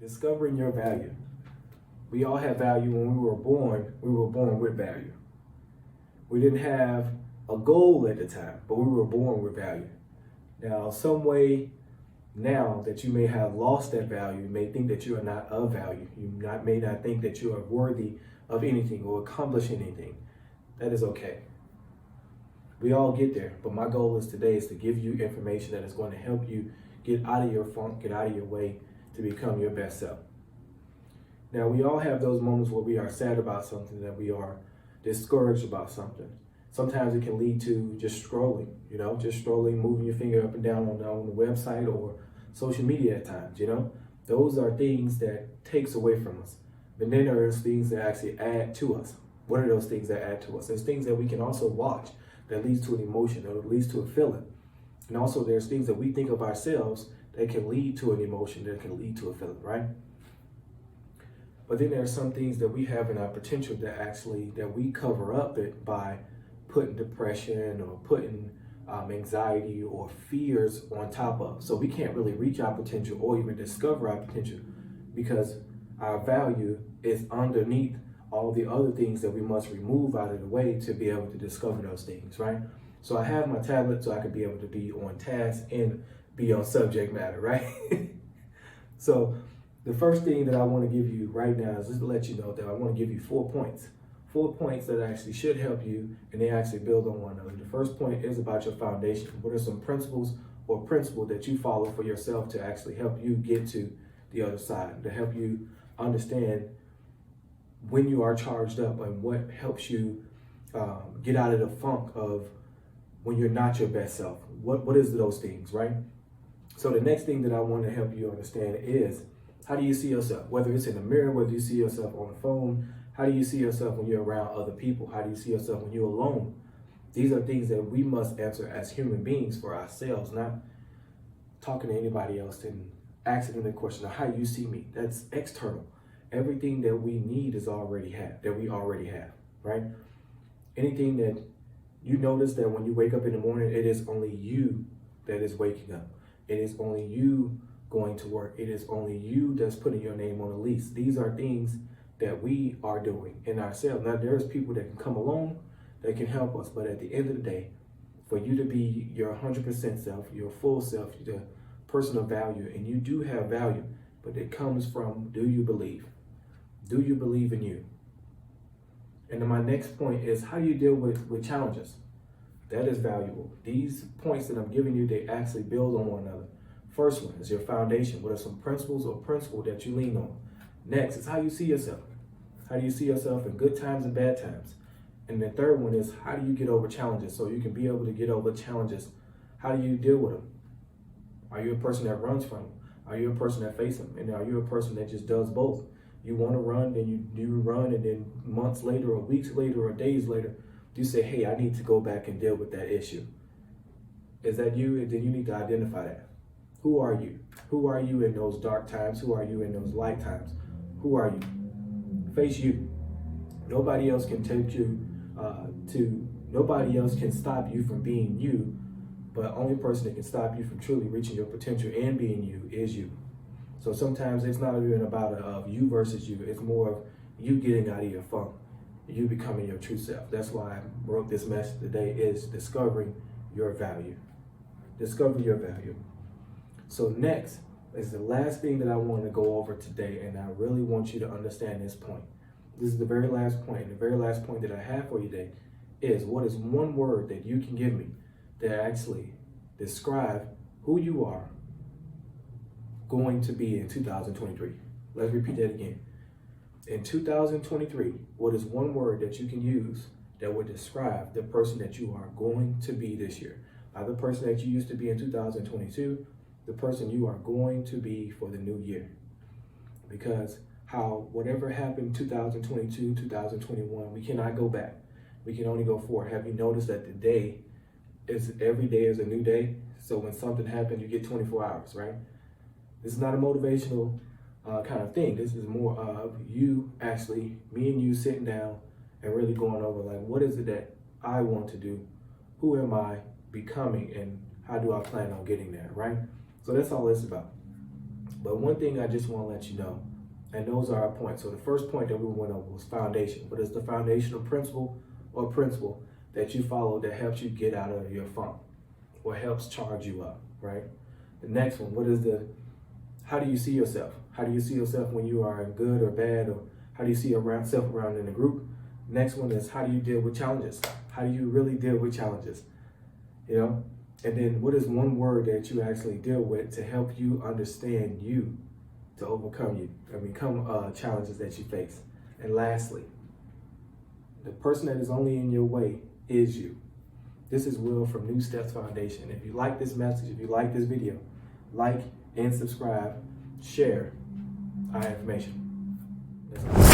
Discovering your value. We all have value. When we were born with value. We didn't have a goal at the time, but we were born with value. Now, some way now that you may have lost that value, you may think that you are not of value. May not think that you are worthy of anything or accomplish anything. That is okay. We all get there, but my goal is today is to give you information that is going to help you get out of your funk, get out of your way to become your best self. Now, we all have those moments where we are sad about something, that we are discouraged about something. Sometimes it can lead to just scrolling, moving your finger up and down on the website or social media at times, Those are things that takes away from us. But then there's things that actually add to us. What are those things that add to us? There's things that we can also watch that leads to an emotion, that leads to a feeling. And also there's things that we think of ourselves that can lead to an emotion, that can lead to a feeling, right? But then there are some things that we have in our potential that we cover up it by putting depression or putting anxiety or fears on top of. So we can't really reach our potential or even discover our potential because our value is underneath all the other things that we must remove out of the way to be able to discover those things, right? So I have my tablet so I can be able to be on task and be on subject matter, right? So the first thing that I want to give you right now is just to let you know that I want to give you 4 points. 4 points that actually should help you, and they actually build on one another. The first point is about your foundation. What are some principles or principle that you follow for yourself to actually help you get to the other side, to help you understand when you are charged up and what helps you get out of the funk of when you're not your best self. What is those things, right? So the next thing that I want to help you understand is, how do you see yourself? Whether it's in the mirror, whether you see yourself on the phone, how do you see yourself when you're around other people? How do you see yourself when you're alone? These are things that we must answer as human beings for ourselves, not talking to anybody else and asking them the question of how you see me. That's external. Everything that we need we already have, right? Anything that you notice that when you wake up in the morning, it is only you that is waking up. It is only you going to work. It is only you that's putting your name on the lease. These are things that we are doing in ourselves. Now, there's people that can come along that can help us, but at the end of the day, for you to be your 100% self, your full self, the person of value, and you do have value, but it comes from, do you believe? Do you believe in you? And then my next point is, how do you deal with challenges? That is valuable. These points that I'm giving you, they actually build on one another. First one is your foundation. What are some principles that you lean on? Next is how you see yourself. How do you see yourself in good times and bad times? And the third one is, how do you get over challenges? So you can be able to get over challenges. How do you deal with them? Are you a person that runs from them? Are you a person that faces them? And are you a person that just does both? You want to run, then you do run, and then months later or weeks later or days later, you say, hey, I need to go back and deal with that issue. Is that you? And then you need to identify that. Who are you? Who are you in those dark times? Who are you in those light times? Who are you? Face you. Nobody else can take you nobody else can stop you from being you, but the only person that can stop you from truly reaching your potential and being you is you. So sometimes it's not even about you versus you. It's more of you getting out of your funk, you becoming your true self. That's why I wrote this message today, is discovering your value. Discover your value. So next is the last thing that I want to go over today, and I really want you to understand this point. This is the very last point, and the very last point that I have for you today is, what is one word that you can give me that actually describe who you are going to be in 2023? Let's repeat that again. In 2023, what is one word that you can use that would describe the person that you are going to be this year? Not the person that you used to be in 2022, the person you are going to be for the new year. Because whatever happened 2022, 2021, we cannot go back. We can only go forward. Have you noticed that every day is a new day? So when something happens, you get 24 hours, right? This is not a motivational kind of thing. This is more of you actually, me and you sitting down and really going over, like, what is it that I want to do? Who am I becoming, and how do I plan on getting there, right? So that's all it's about. But one thing I just want to let you know, and those are our points. So the first point that we went over was foundation. What is the foundational principle or principle that you follow that helps you get out of your funk or helps charge you up, right? The next one, how do you see yourself? How do you see yourself when you are in good or bad, or how do you see yourself around in a group? Next one is, how do you deal with challenges? How do you really deal with challenges? You know? And then what is one word that you actually deal with to help you understand you, to overcome challenges that you face? And lastly, the person that is only in your way is you. This is Will from New Steps Foundation. If you like this message, if you like this video, like and subscribe, share our information. That's all.